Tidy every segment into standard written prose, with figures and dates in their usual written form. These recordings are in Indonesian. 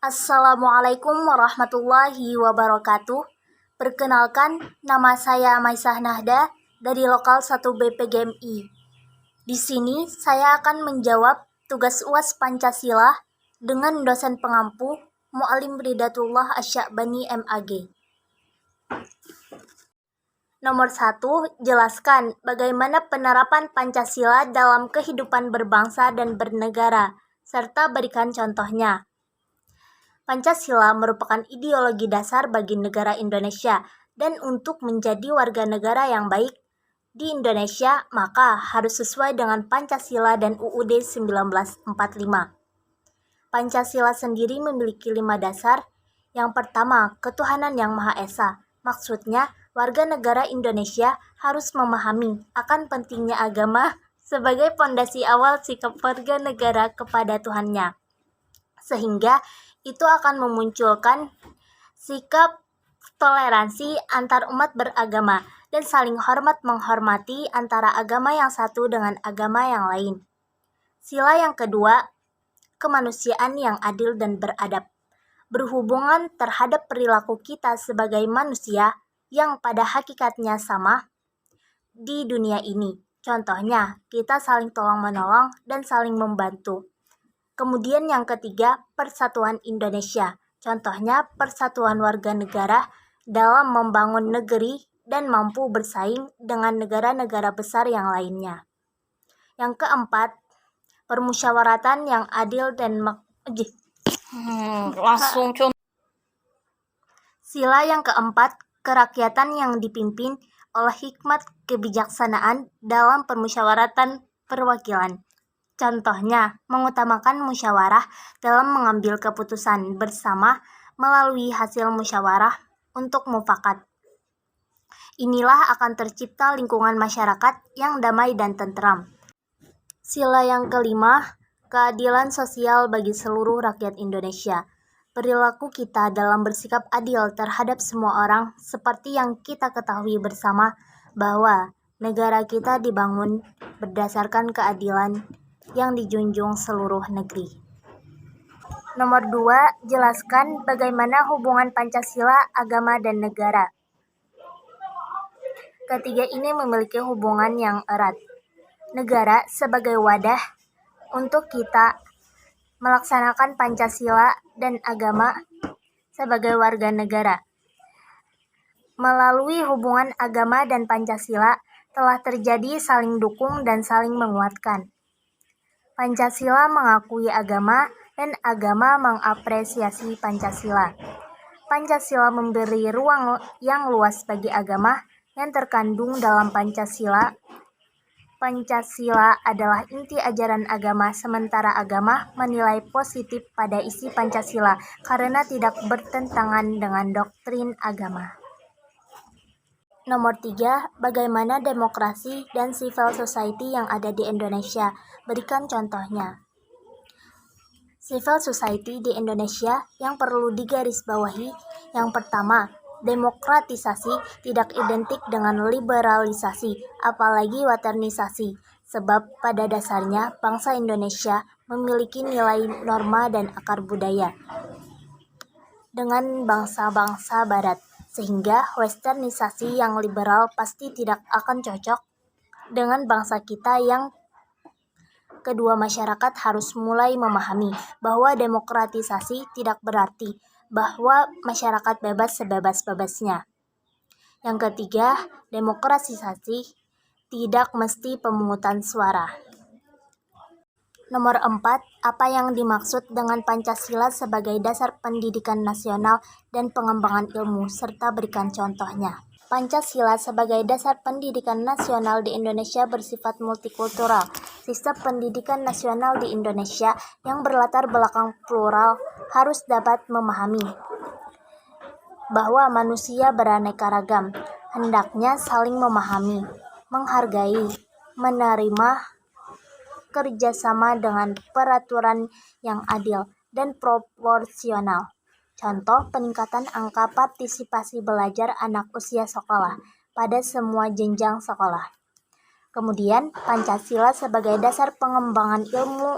Assalamualaikum warahmatullahi wabarakatuh. Perkenalkan, nama saya Maisah Nahda dari Lokal 1 BPGMI. Di sini saya akan menjawab tugas UAS Pancasila dengan dosen pengampu Mu'alim Ridatullah Asy'abani MAG. Nomor 1, jelaskan bagaimana penerapan Pancasila dalam kehidupan berbangsa dan bernegara, serta berikan contohnya. Pancasila merupakan ideologi dasar bagi negara Indonesia, dan untuk menjadi warga negara yang baik di Indonesia, maka harus sesuai dengan Pancasila dan UUD 1945. Pancasila sendiri memiliki 5 dasar. Yang pertama, ketuhanan yang Maha Esa. Maksudnya, warga negara Indonesia harus memahami akan pentingnya agama sebagai pondasi awal sikap warga negara kepada Tuhannya, sehingga itu akan memunculkan sikap toleransi antar umat beragama dan saling hormat menghormati antara agama yang satu dengan agama yang lain. Sila yang kedua, kemanusiaan yang adil dan beradab, berhubungan terhadap perilaku kita sebagai manusia yang pada hakikatnya sama di dunia ini. Contohnya, kita saling tolong-menolong dan saling membantu. Kemudian yang ketiga, persatuan Indonesia. Contohnya, persatuan warga negara dalam membangun negeri dan mampu bersaing dengan negara-negara besar yang lainnya. Yang keempat, permusyawaratan yang adil dan Sila yang keempat, kerakyatan yang dipimpin oleh hikmat kebijaksanaan dalam permusyawaratan perwakilan. Contohnya, mengutamakan musyawarah dalam mengambil keputusan bersama melalui hasil musyawarah untuk mufakat. Inilah akan tercipta lingkungan masyarakat yang damai dan tentram. Sila yang kelima, keadilan sosial bagi seluruh rakyat Indonesia. Perilaku kita dalam bersikap adil terhadap semua orang seperti yang kita ketahui bersama bahwa negara kita dibangun berdasarkan keadilan yang dijunjung seluruh negeri. Nomor 2, jelaskan bagaimana hubungan Pancasila, agama, dan negara. Ketiga ini memiliki hubungan yang erat. Negara sebagai wadah untuk kita melaksanakan Pancasila dan agama sebagai warga negara. Melalui hubungan agama dan Pancasila telah terjadi saling dukung dan saling menguatkan. Pancasila mengakui agama dan agama mengapresiasi Pancasila. Pancasila memberi ruang yang luas bagi agama yang terkandung dalam Pancasila. Pancasila adalah inti ajaran agama, sementara agama menilai positif pada isi Pancasila karena tidak bertentangan dengan doktrin agama. Nomor 3, bagaimana demokrasi dan civil society yang ada di Indonesia? Berikan contohnya. Civil society di Indonesia yang perlu digarisbawahi, yang pertama, demokratisasi tidak identik dengan liberalisasi, apalagi waternisasi, sebab pada dasarnya bangsa Indonesia memiliki nilai norma dan akar budaya dengan bangsa-bangsa barat, sehingga westernisasi yang liberal pasti tidak akan cocok dengan bangsa kita. Yang kedua, masyarakat harus mulai memahami bahwa demokratisasi tidak berarti bahwa masyarakat bebas sebebas-bebasnya. Yang ketiga, demokratisasi tidak mesti pemungutan suara. Nomor 4, apa yang dimaksud dengan Pancasila sebagai dasar pendidikan nasional dan pengembangan ilmu, serta berikan contohnya. Pancasila sebagai dasar pendidikan nasional di Indonesia bersifat multikultural. Sistem pendidikan nasional di Indonesia yang berlatar belakang plural harus dapat memahami bahwa manusia beraneka ragam, hendaknya saling memahami, menghargai, menerima, kerjasama dengan peraturan yang adil dan proporsional. Contoh, peningkatan angka partisipasi belajar anak usia sekolah pada semua jenjang sekolah. Kemudian, Pancasila sebagai dasar pengembangan ilmu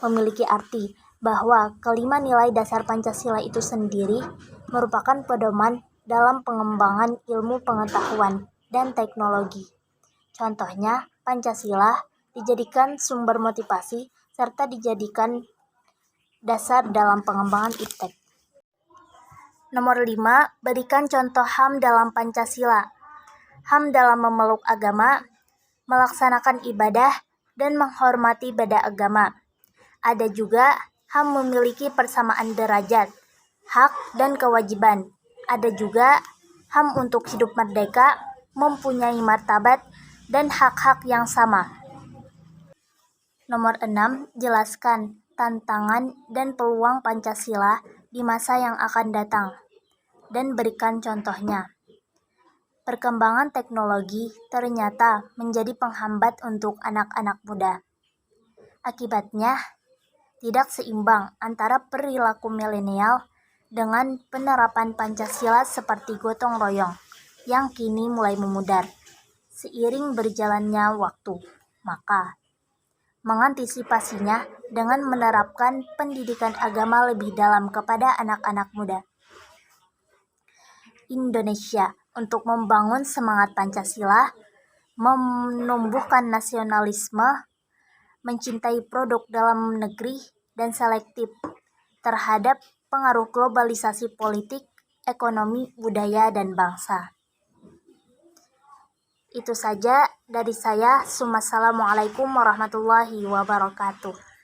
memiliki arti bahwa kelima nilai dasar Pancasila itu sendiri merupakan pedoman dalam pengembangan ilmu pengetahuan dan teknologi. Contohnya, Pancasila dijadikan sumber motivasi serta dijadikan dasar dalam pengembangan iptek. Nomor 5, berikan contoh HAM dalam Pancasila. HAM dalam memeluk agama, melaksanakan ibadah, dan menghormati beda agama. Ada juga HAM memiliki persamaan derajat, hak, dan kewajiban. Ada juga HAM untuk hidup merdeka, mempunyai martabat, dan hak-hak yang sama. Nomor 6, jelaskan tantangan dan peluang Pancasila di masa yang akan datang, dan berikan contohnya. Perkembangan teknologi ternyata menjadi penghambat untuk anak-anak muda. Akibatnya, tidak seimbang antara perilaku milenial dengan penerapan Pancasila seperti gotong royong yang kini mulai memudar seiring berjalannya waktu. Maka, mengantisipasinya dengan menerapkan pendidikan agama lebih dalam kepada anak-anak muda Indonesia untuk membangun semangat Pancasila, menumbuhkan nasionalisme, mencintai produk dalam negeri, dan selektif terhadap pengaruh globalisasi politik, ekonomi, budaya, dan bangsa. Itu saja dari saya. Wassalamualaikum warahmatullahi wabarakatuh.